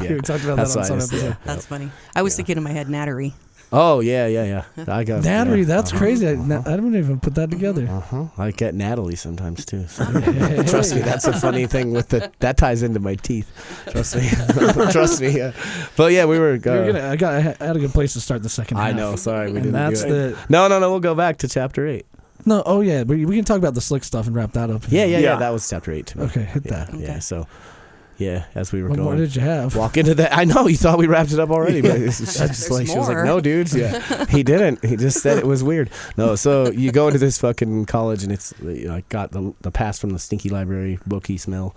Yeah. We talked about that on some episode. Yeah. That's funny. I was thinking in my head, Nattery. Oh yeah. I got Nattery, yeah. that's crazy. I didn't even put that together. I get Natalie sometimes too. So. Trust me, that's a funny thing with that ties into my teeth. Trust me. Yeah. But yeah, we were. I had a good place to start the second half. I know. Sorry, we and didn't. That's do it. No. We'll go back to chapter 8. No. Oh yeah, but we can talk about the slick stuff and wrap that up. Yeah. That was chapter 8 to me. Okay, hit that. Yeah. So. Yeah, as we were What going. more did you have? Walk into that. I know you thought we wrapped it up already, but it's just like she was like, "No, dudes, yeah." He didn't. He just said it was weird. No, so you go into this fucking college, and it's I got the pass from the stinky library bookie smell,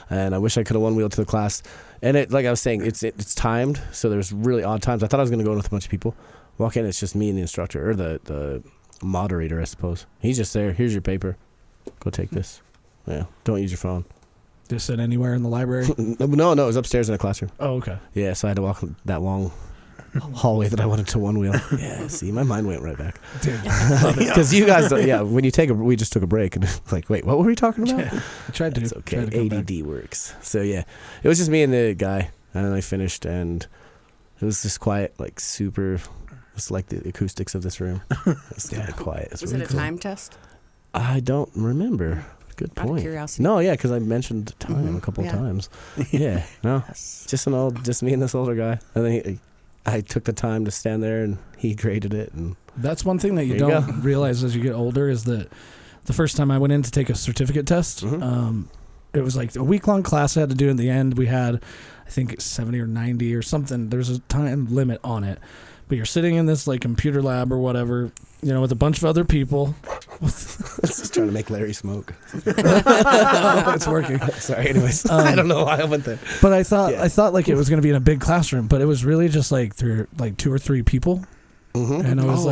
and I wish I could have one-wheeled to the class. And it, like I was saying, it's timed, so there's really odd times. I thought I was going to go in with a bunch of people. Walk in, it's just me and the instructor or the moderator, I suppose. He's just there. Here's your paper. Go take this. Yeah, don't use your phone. Just sit anywhere in the library? No, it was upstairs in a classroom. Oh, okay. Yeah, so I had to walk that long hallway that I wanted to one wheel. Yeah, see, my mind went right back. Because you guys, when you we just took a break and like, wait, what were we talking about? Yeah, I tried to. It's okay. ADD works. So yeah, it was just me and the guy, and then I finished, and it was just quiet, like super. It's like the acoustics of this room. It's kind of quiet. It's Was really it a time test? I don't remember. Good point. Out of curiosity. No, yeah, because I mentioned time a couple of times. Yeah, no, just me and this older guy, and then I took the time to stand there, and he graded it. And that's one thing that you don't realize as you get older is that the first time I went in to take a certificate test, it was like a week-long class I had to do. In the end, we had, I think, 70 or 90 or something. There's a time limit on it. But you're sitting in this like computer lab or whatever, with a bunch of other people. Just trying to make Larry smoke. It's working. Sorry. Anyways, I don't know why I went there. But I thought like it was going to be in a big classroom, but it was really just like through like 2 or 3 people, and I was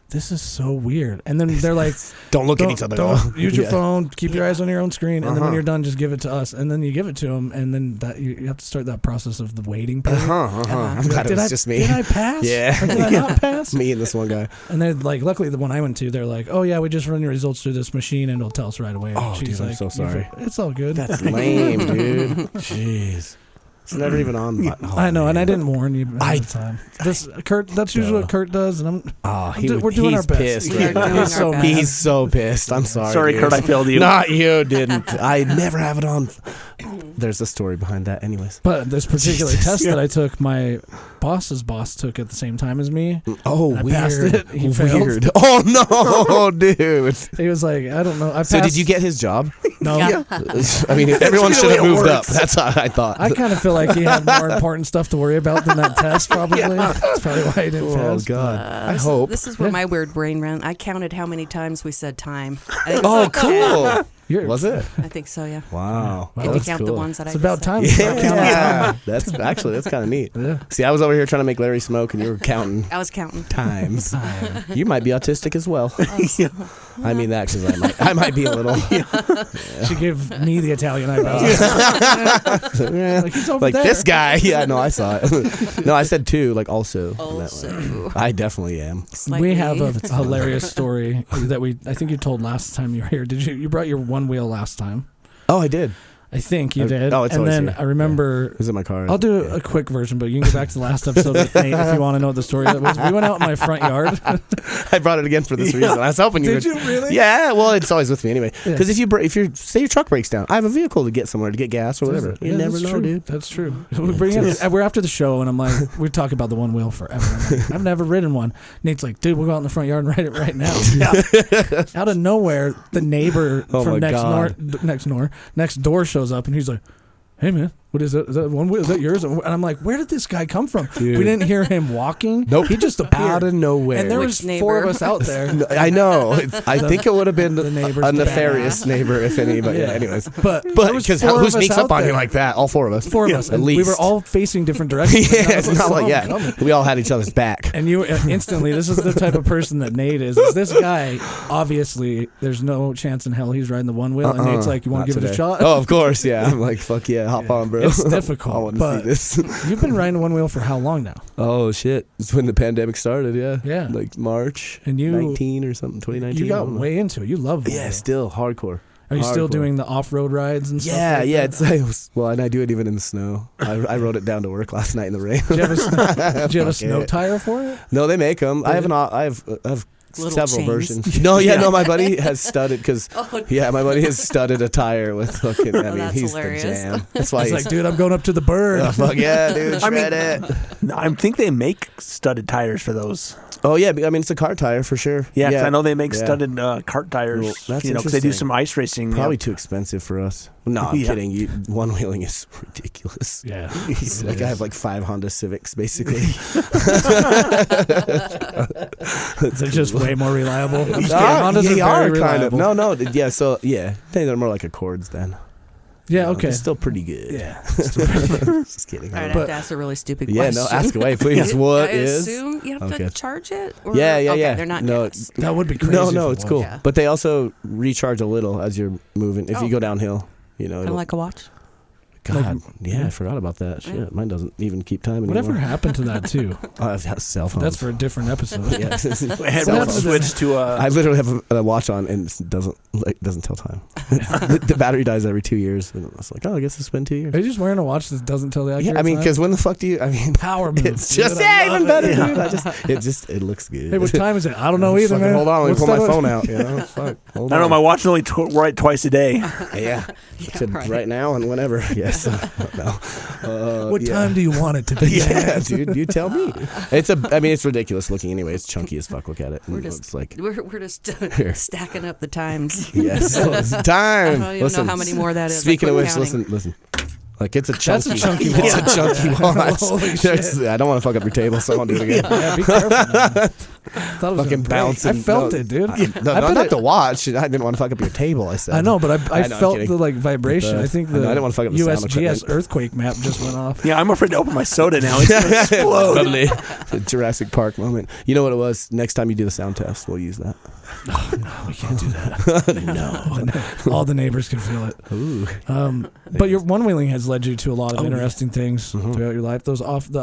this is so weird. And then they're like, don't look at each other. Don't use your phone. Keep your eyes on your own screen. And then when you're done, just give it to us. And then you give it to them. And then you have to start that process of the waiting period. I'm glad it was just me. Did I pass? Yeah. Or did I not pass? Me and this one guy. And they're like, luckily the one I went to, they're like, oh yeah, we just run your results through this machine and it'll tell us right away. Oh, she's dude, like, I'm so sorry. It's all good. That's lame, dude. Jeez. It's never even on. I know, and I didn't warn you at the time. Kurt, that's usually what Kurt does, and we're doing our best. He's so pissed. I'm sorry. Sorry, dude. Kurt, I failed you. Not you, didn't. I never have it on. There's a story behind that, anyways. But this particular test that I took, my boss's boss took at the same time as me. Oh, I weird. passed it. He failed. Oh no, dude. He was like, I don't know. So did you get his job? No. Yeah. I mean, everyone should have moved up. That's how I thought. I kind of feel like he had more important stuff to worry about than that test, probably. That's probably why he didn't pass. Oh, God. I hope. This is where my weird brain ran. I counted how many times we said time. Oh, cool. Was it? I think so, yeah. Wow. If you count the ones that it's about time. Yeah. That's kind of neat. Yeah. See, I was over here trying to make Larry smoke, and you were counting. I was counting Times. You might be autistic as well. I mean that because I might be a little. She gave me the Italian eyebrows. Like, he's over there. This guy. Yeah, no, I saw it. No, I said 2, like also. Also. I definitely am. We have a hilarious story that I think you told last time you were here. You brought your one wheel last time. Oh, I did. I think you did. Oh, it's and always then here. I remember. It's in my car. I'll do a quick version, but you can go back to the last episode with Nate if you want to know what the story was. We went out in my front yard. I brought it again for this reason. I was hoping you would. Did you really? Yeah. Well, it's always with me anyway. Because if you say your truck breaks down, I have a vehicle to get somewhere to get gas or whatever. You never know, dude. That's true. We're after the show, and I'm like, we talk about the one wheel forever. I'm like, I've never ridden one. Nate's like, dude, we'll go out in the front yard and ride it right now. Out of nowhere, the neighbor from next door shows up, and he's like, hey man, what is that? Is that one wheel? Is that yours? And I'm like, where did this guy come from? Dude. We didn't hear him walking. Nope. He just appeared out of nowhere. And there was four of us out there. I know. I think it would have been the neighbors, a nefarious neighbor, if anybody. Yeah. Anyways, but because who sneaks up on you like that? All four of us. Four of us. At least. We were all facing different directions. Yeah, it's not like we all had each other's back. And you instantly, this is the type of person that Nate is. This guy, obviously, there's no chance in hell he's riding the one wheel. And Nate's like, you want to give it a shot? Oh, of course, yeah. I'm like, fuck yeah, hop on, bro. It's difficult. I want to see this. You've been riding one wheel for how long now? Oh shit! It's when the pandemic started. Yeah, like March and you 19 or something. 2019. You got way into it. You love it. Yeah, still hardcore. Are you still doing the off-road rides and stuff? Yeah, yeah. It's well, and I do it even in the snow. I rode it down to work last night in the rain. Do you have a snow tire for it? No, they make them. I have Little several chains. versions. No, no, my buddy has studded because my buddy has studded a tire with fucking. I mean, he's hilarious. the jam. That's why he's like, dude, I'm going up to the bird. Oh, fuck yeah, dude, shred it. I think they make studded tires for those. Oh yeah, I mean it's a car tire for sure. Yeah, 'cause I know they make studded cart tires. Well, that's because they do some ice racing. Probably too expensive for us. No, I'm kidding. One wheeling is ridiculous. Yeah, like I have like 5 Honda Civics basically. They're just way more reliable. Hondas are very kind of. reliable. No, yeah. So yeah, I think they're more like Accords then. Yeah, okay. It's still pretty good. Yeah. Just kidding. All right, I have to ask a really stupid Yeah, question. no, ask away, please. What I is? assume you have to charge it? Or? Yeah. Okay, they're not gas. That would be crazy. No, it's cool. Yeah. But they also recharge a little as you're moving. If you go downhill, Kind of like a watch? God, I forgot about that. Shit, mine doesn't even keep time anymore. Whatever happened to that too? I've got cell phones. That's for a different episode. Yeah. Switch to I literally have a watch on and it doesn't tell time. The battery dies every 2 years. And I was like, I guess it's been 2 years. Are you just wearing a watch that doesn't tell the accurate I mean, time? because when the fuck do you? I mean, power move. It's just even better, dude. It looks good. Hey, what time is it? I don't know either, man. Hold on, let me pull my phone out. You know, fuck. Hold I don't know. on. My watch is only right twice a day. Yeah. Right now and whenever. Yes. No. What time do you want it to be? Yeah, dude, you tell me. It's ridiculous looking anyway. It's chunky as fuck. Look at it. We're just stacking up the times. Yes, it's time. I don't even know how many more that is. Speaking of which, listen. Like it's a chunky. That's a chunky It's a chunky watch. Holy shit. I don't want to fuck up your table, so I won't do it again. Yeah, be careful, man. Thought it was Fucking bouncing. I felt it, dude. Not the watch. I didn't want to fuck up your table. I said. I know, but I felt the vibration. I think the I didn't want to fuck up the sound USGS equipment. earthquake map just went off. Yeah, I'm afraid to open my soda now. It's gonna explode. Probably. A Jurassic Park moment. You know what it was? Next time you do the sound test, we'll use that. Oh, no, we can't do that. No. All the neighbors can feel it. Ooh. But your one wheeling has led you to a lot of interesting things throughout your life. The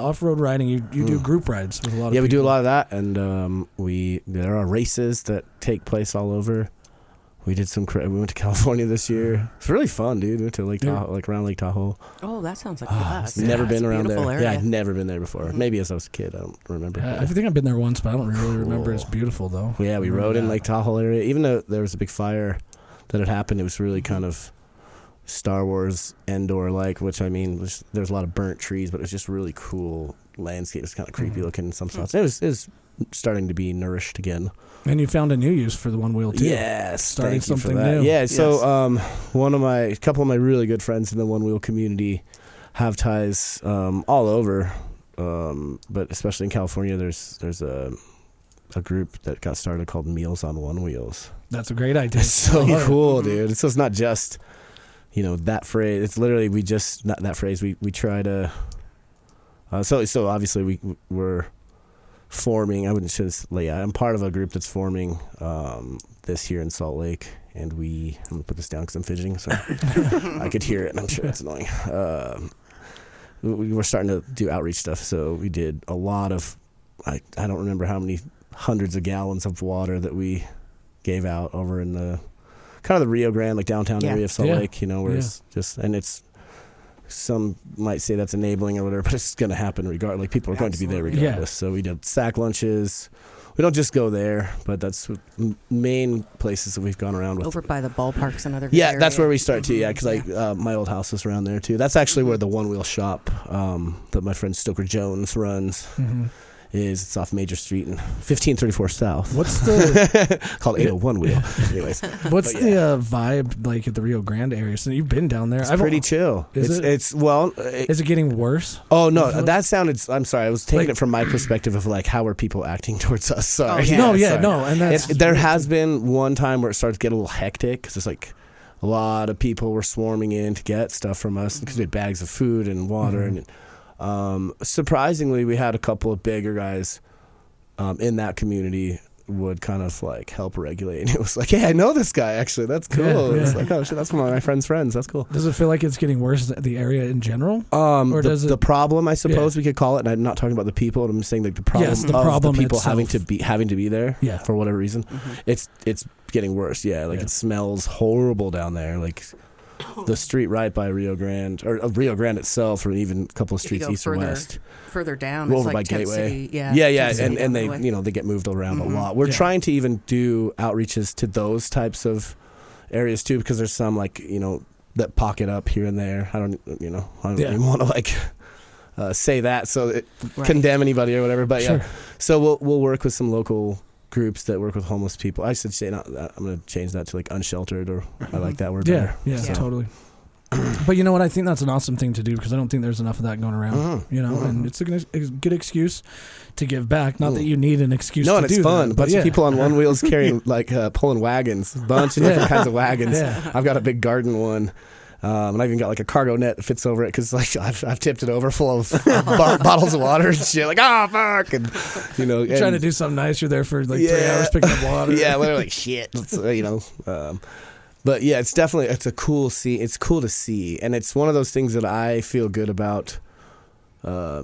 off-road riding, you do group rides with a lot of people. We do a lot of that, and there are races that take place all over. We did we went to California this year. It's really fun, dude. We went to Lake Tahoe, around Lake Tahoe. Oh, that sounds like blast. Never been around there. Area. Yeah, I'd never been there before. Maybe as I was a kid, I don't remember. I think I've been there once, but I don't really remember. It's beautiful though. Yeah, we rode in Lake Tahoe area. Even though there was a big fire that had happened, it was really kind of Star Wars Endor-like, which I mean, there's a lot of burnt trees, but it was just really cool landscape. It was kind of creepy looking in some spots. It was starting to be nourished again. And you found a new use for the one wheel too. Yes, starting something new. Yeah, so a couple of my really good friends in the one wheel community have ties all over, but especially in California, there's a group that got started called Meals on One Wheels. That's a great idea. It's so cool, dude. So it's not just that phrase. It's literally not that phrase. We try to. So obviously we're forming. I'm part of a group that's forming this here in Salt Lake, and I'm gonna put this down because I'm fidgeting, so I could hear it, and I'm sure it's annoying. We were starting to do outreach stuff, so we did a lot of. I don't remember how many hundreds of gallons of water that we gave out over in the kind of the Rio Grande, like downtown area of Salt Lake, where it's just, and it's, some might say that's enabling or whatever, but it's going to happen regardless. Like people are going to be there regardless. So we did sack lunches. We don't just go there, but that's main places that we've gone around with. Over by the ballparks and other area. That's where we start too. Yeah, because my old house is around there too. That's actually where the One Wheel shop that my friend Stoker Jones runs. It's off Major Street and 1534 South. What's the called 801 Wheel? Anyways, what's the vibe like at the Rio Grande area? So you've been down there. It's pretty chill. Is it getting worse? Oh no, that sounded. I'm sorry. I was taking it from my perspective of like how are people acting towards us. Sorry. And there has been one time where it started to get a little hectic because it's like a lot of people were swarming in to get stuff from us because we had bags of food and water and. Surprisingly, we had a couple of bigger guys in that community would kind of like help regulate. And it was like, hey, I know this guy actually. That's cool. It's like, oh shit, that's one of my friend's friends. That's cool. Does it feel like it's getting worse in the area in general? Or does the problem, I suppose we could call it, and I'm not talking about the people, I'm saying like the problem of the people having to be there for whatever reason. It's getting worse. It smells horrible down there. Like the street right by Rio Grande, or Rio Grande itself, or even a couple of streets east or west. Further down, over it's by like Gateway. City, and they they get moved around a lot. We're trying to even do outreaches to those types of areas too, because there's some like that pocket up here and there. I don't even want to like say that condemn anybody or whatever. But so we'll work with some local groups that work with homeless people. I should say not that. I'm going to change that to like unsheltered, or I like that word better. Totally. But you know what? I think that's an awesome thing to do because I don't think there's enough of that going around. And it's a good excuse to give back. Not that you need an excuse. No, and it's fun. A bunch of people on one wheels carrying like pulling wagons, a bunch of different kinds of wagons. I've got a big garden one. And I even got like a cargo net that fits over it because like I've tipped it over full of bottles of water and shit. Like, oh fuck, and you're trying to do something nice. You're there for like 3 hours picking up water. We're like shit. But yeah, it's a cool see. It's cool to see, and it's one of those things that I feel good about.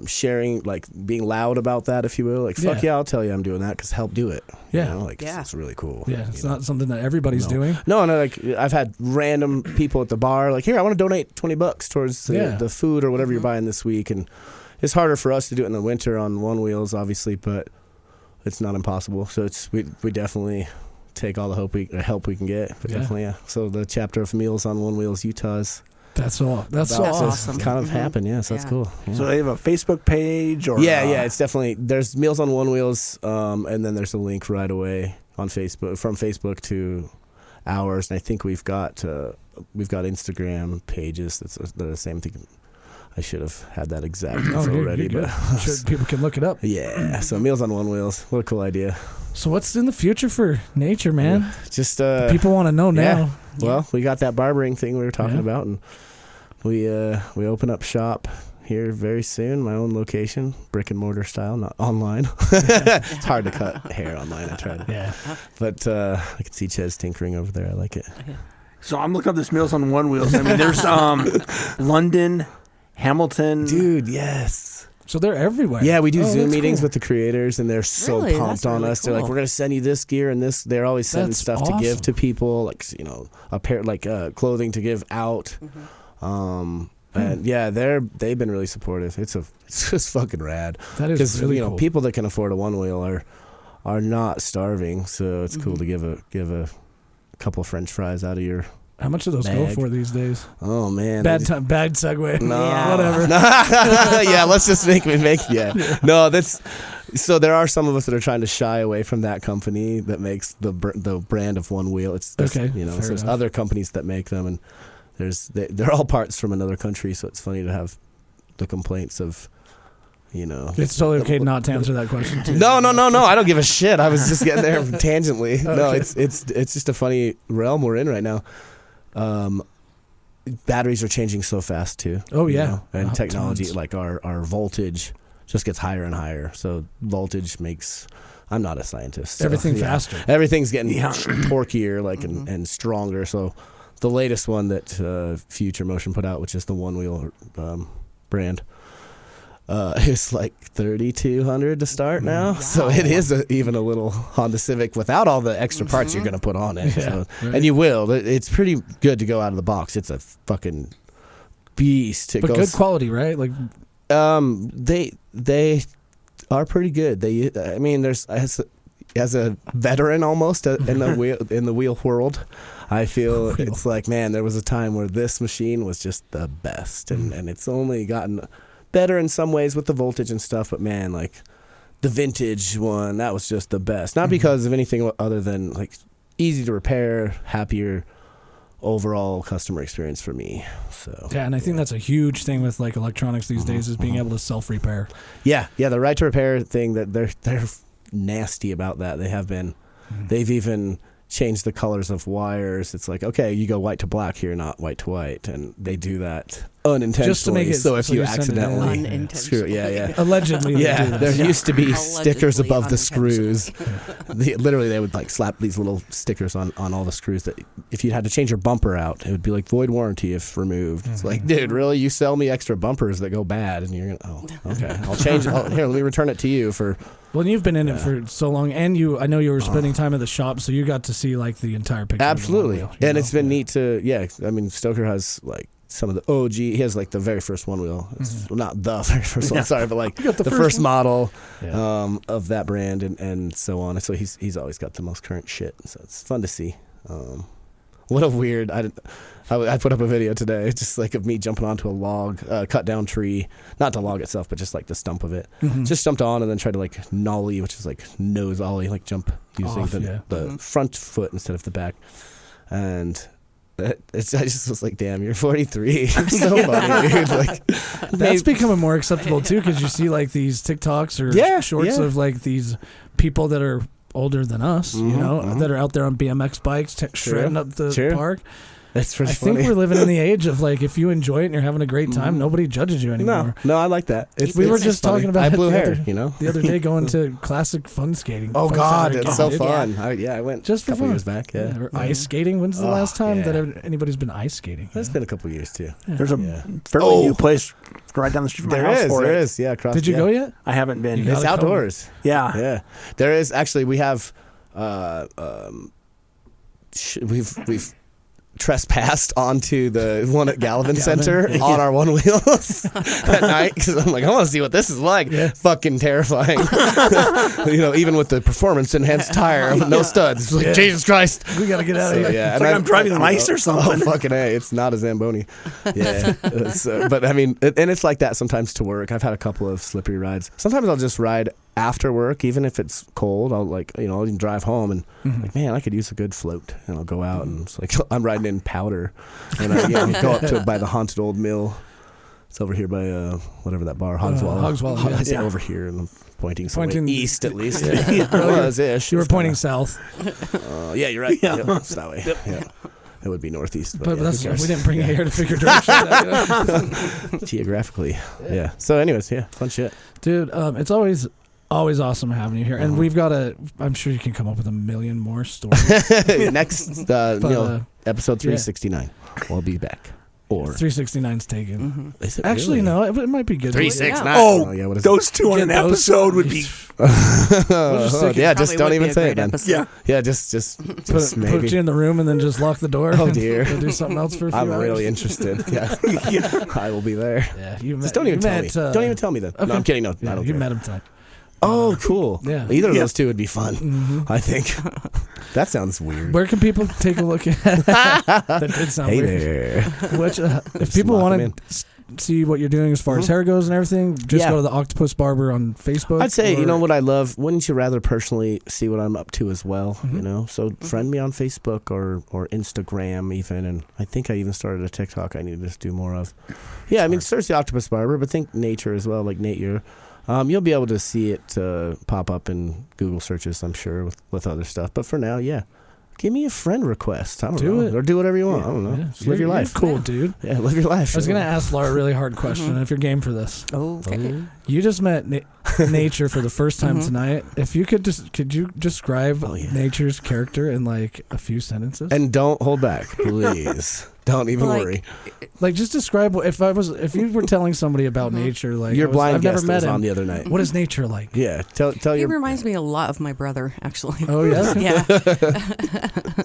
Sharing, like being loud about that, if you will. Like, fuck yeah, I'll tell you I'm doing that because help do it. It's really cool. Yeah, it's not something that everybody's doing. No, like I've had random people at the bar like, here, I want to donate $20 towards the food or whatever you're buying this week. And it's harder for us to do it in the winter on one wheels, obviously, but it's not impossible. So we definitely take all the help we can get. But definitely, So the chapter of Meals on One Wheels Utah's. That's so awesome. Kind of happened, so that's cool. Yeah. So they have a Facebook page, or it's definitely there's Meals on One Wheels, and then there's a link right away on Facebook from Facebook to ours, and I think we've got Instagram pages that are the same thing. I should have had that exact info already, but I'm sure people can look it up. Yeah, so Meals on One Wheels, what a cool idea. So what's in the future for nature, man? Just people want to know now. Yeah. Well, we got that barbering thing we were talking about, and we open up shop here very soon. My own location, brick and mortar style, not online. It's hard to cut hair online. I tried. But I can see Ches tinkering over there. I like it. So I'm looking up this Meals on One Wheels. I mean, there's London, Hamilton. Dude, yes. So they're everywhere. Yeah, we do Zoom meetings with the creators, and they're so pumped on us. Cool. They're like, we're going to send you this gear and this. They're always sending stuff to give to people, like a pair like clothing to give out. And they've been really supportive. It's just fucking rad. That is really cool. People that can afford a one wheel are not starving, so it's cool to give a couple of French fries out of your. How much do those go for these days? Oh man, bad segue. No, whatever. Let's just make. No, that's. So there are some of us that are trying to shy away from that company that makes the brand of one wheel. There's other companies that make them, and they're all parts from another country. So it's funny to have the complaints of. It's totally okay not to answer that question too. No. I don't give a shit. I was just getting there tangentially. Okay. No, it's just a funny realm we're in right now. Batteries are changing so fast too. Oh yeah, and technology like our voltage just gets higher and higher. So voltage makes. I'm not a scientist. So, everything faster. Everything's getting torquier, and stronger. So the latest one that Future Motion put out, which is the one wheel brand. It's like $3,200 to start now. Wow. So it is even a little Honda Civic without all the extra parts you're going to put on it. Yeah, so, right. And you will. It's pretty good to go out of the box. It's a fucking beast. But good quality, right? Like, they are pretty good. I mean, as a veteran almost in the wheel world, I feel it's like, man, there was a time where this machine was just the best, and it's only gotten better in some ways with the voltage and stuff, but man, like the vintage one, that was just the best. Not because of anything other than like easy to repair, happier overall customer experience for me. So yeah, and I think that's a huge thing with like electronics these days is being able to self-repair. Yeah, the right to repair thing, that they're nasty about that. They have been. They've even changed the colors of wires. It's like, okay, you go white to black here, not white to white, and they do that unintentionally. Just to make it so if you accidentally screw it, yeah. Allegedly, there used to be stickers above the screws. Literally, they would like slap these little stickers on all the screws that if you had to change your bumper out, it would be like void warranty if removed. It's like, dude, really? You sell me extra bumpers that go bad, and you're gonna? Oh, okay, I'll change it. Here, let me return it to you for. Well, you've been in it for so long, and I know you were spending time at the shop, so you got to see like the entire picture. Absolutely, of the wheel, and it's been neat to, I mean, Stoker has like some of the OG. He has like the very first one wheel. Well, not the very first one, sorry, but like the first model of that brand, and so on. And so he's always got the most current shit. So it's fun to see. What a weird. I put up a video today, just like of me jumping onto a log, cut down tree, not the log itself, but just like the stump of it. Just jumped on and then tried to like nollie, which is like nose ollie, like jump using the front foot instead of the back. And I just was like, damn, you're 43. You're so funny, dude. Like, that's becoming more acceptable too, because you see like these TikToks or shorts of like these people that are older than us, you know, that are out there on BMX bikes shredding up the park. That's pretty funny. I think we're living in the age of like, if you enjoy it and you're having a great time, nobody judges you anymore. No, I like that. We were just talking about blue hair, you know, the other day going to classic fun skating. Oh God, it's so fun. I went just for a couple fun. years back. Yeah. Or ice skating. When's the last time that anybody's been ice skating? That's been a couple years too. Yeah. There's a fairly new place right down the street from my house. There is. Yeah. Did you go yet? I haven't been. It's outdoors. Yeah. There is actually. We have. We've trespassed onto the one at Gallivan Center on our one wheels at night, because I'm like, I want to see what this is like. Fucking terrifying. You know, even with the performance enhanced tire with no studs, it's like, Jesus Christ, we gotta get out of here. Yeah, it's like I'm driving an ice or something. Oh fucking A, it's not a Zamboni. Yeah. But I mean, and it's like that sometimes to work. I've had a couple of slippery rides. Sometimes I'll just ride after work, even if it's cold. I'll I'll even drive home and like, man, I could use a good float, and I'll go out and it's like I'm riding in powder, and I go up to by the haunted old mill. It's over here by whatever that bar, Hogswallow. I say over here, and I'm pointing east at least. You were pointing south. Yeah, you're right. Yeah. It's that way. Yeah. It would be northeast, but that's, we didn't bring it here to figure directions out. Geographically, yeah. So, anyways, fun shit, dude. It's always awesome having you here, and we've got I'm sure you can come up with a million more stories. Next, episode 369, we'll be back. Or 369's taken. Is it actually really? No, it might be good. 369. Oh, those two on an episode would be. Just don't even say it then. Just maybe put you in the room and then just lock the door. Oh dear, go do something else for a few hours. I'm really interested. Yeah. I will be there. Yeah, just don't even tell me. Don't even tell me then. Okay. No, I'm kidding. No, I don't care. Met him tonight. Oh, cool. Yeah. Either of those two would be fun, I think. That sounds weird. Where can people take a look at that did sound weird. There. Which, if people want to see what you're doing as far as hair goes and everything, just go to the Octopus Barber on Facebook. I'd say, you know what I love? Wouldn't you rather personally see what I'm up to as well? You know? So friend me on Facebook or Instagram even, and I think I even started a TikTok I need to do more of. Yeah, I mean, search the Octopus Barber, but think nature as well, like Nature. You'll be able to see it pop up in Google searches, I'm sure, with other stuff. But for now, give me a friend request. I don't know. Or do whatever you want. I don't know. Just live your life. Cool, dude. Yeah, live your life. I was going to ask Laura a really hard question, if you're game for this. Okay. You just met Nature for the first time tonight. If you could you describe Nature's character in like a few sentences? And don't hold back, please. Don't even worry. Like, just describe if you were telling somebody about nature, like your blind I've guest never met was him. on the other night. What is nature like? Yeah, tell He your. reminds me a lot of my brother, actually. Oh yeah, Yeah.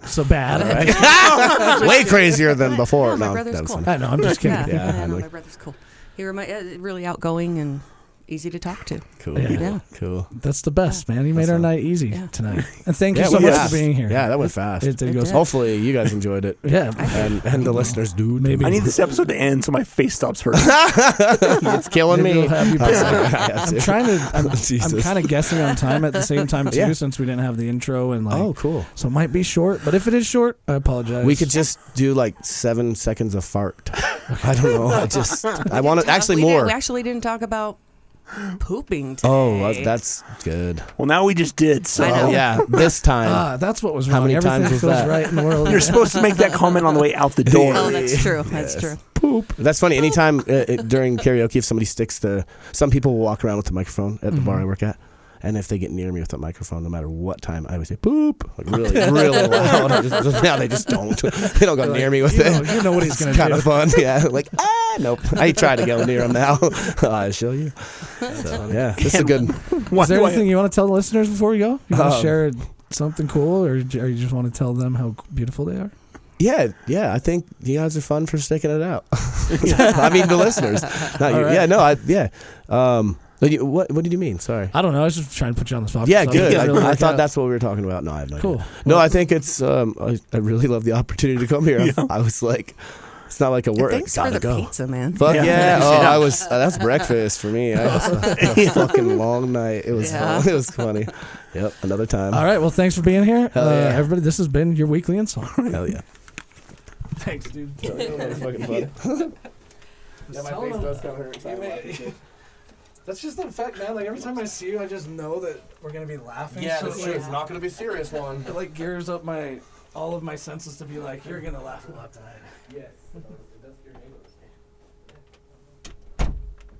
So bad. Right? Way crazier than before. No, my brother's cool. I know. I'm just kidding. Yeah, no, my brother's cool. He really outgoing and easy to talk to. Cool. Yeah. Cool. That's the best, man. You made our night easy tonight. And thank you so we much fast. for being here. Yeah, that went fast. It did go. Hopefully you guys enjoyed it. Yeah. And the listeners do. Maybe. I need this episode to end so my face stops hurting. It's killing Maybe me. we'll have you back. I'm trying to. I'm Jesus. kind of guessing on time at the same time too, since we didn't have the intro and like. Oh, cool. So it might be short, but if it is short, I apologize. We could just do like 7 seconds of fart. I don't know. I want to actually more. We actually didn't talk about pooping today. Oh, that's good. Well, now we just did. So I know. Yeah, this time. That's what was wrong. How many Everything times was feels that? right in the world. you're supposed to make that comment on the way out the door. Oh, that's true. That's true. Poop. That's funny. Anytime during karaoke, if somebody some people will walk around with the microphone at the bar I work at. And if they get near me with that microphone, no matter what time, I always say poop, like really, really loud. Now they just don't. They don't go near me with it. You know what he's gonna Kind do. of fun, yeah. Like nope. I try to go near him now. I'll show you. So, yeah, this is a good. Is there anything you want to tell the listeners before we go? You want to share something cool, or you just want to tell them how beautiful they are? Yeah. I think you guys are fun for sticking it out. I mean, the listeners. Not you. Right. Yeah. What did you mean? Sorry. I don't know. I was just trying to put you on the spot. Yeah, So good. it really I worked thought out. that's what we were talking about. No, I have no Cool. idea. No, I think it's. I really love the opportunity to come here. I was like, it's not like a work. Thanks for the pizza, man. Fuck Yeah. yeah! Oh, I was. That's breakfast for me. I was a fucking long night. It was. Fun. It was funny. Yep. Another time. All right. Well, thanks for being here, Hell yeah. everybody. This has been your weekly insult. Hell yeah. Thanks, dude. Fucking funny. Yeah, my face does kind of hurt. That's just the fact, man. Like every time I see you, I just know that we're gonna be laughing. Yeah, so that's true. It's not gonna be a serious one. It like gears up all of my senses to be like, you're gonna laugh a lot tonight. Yes.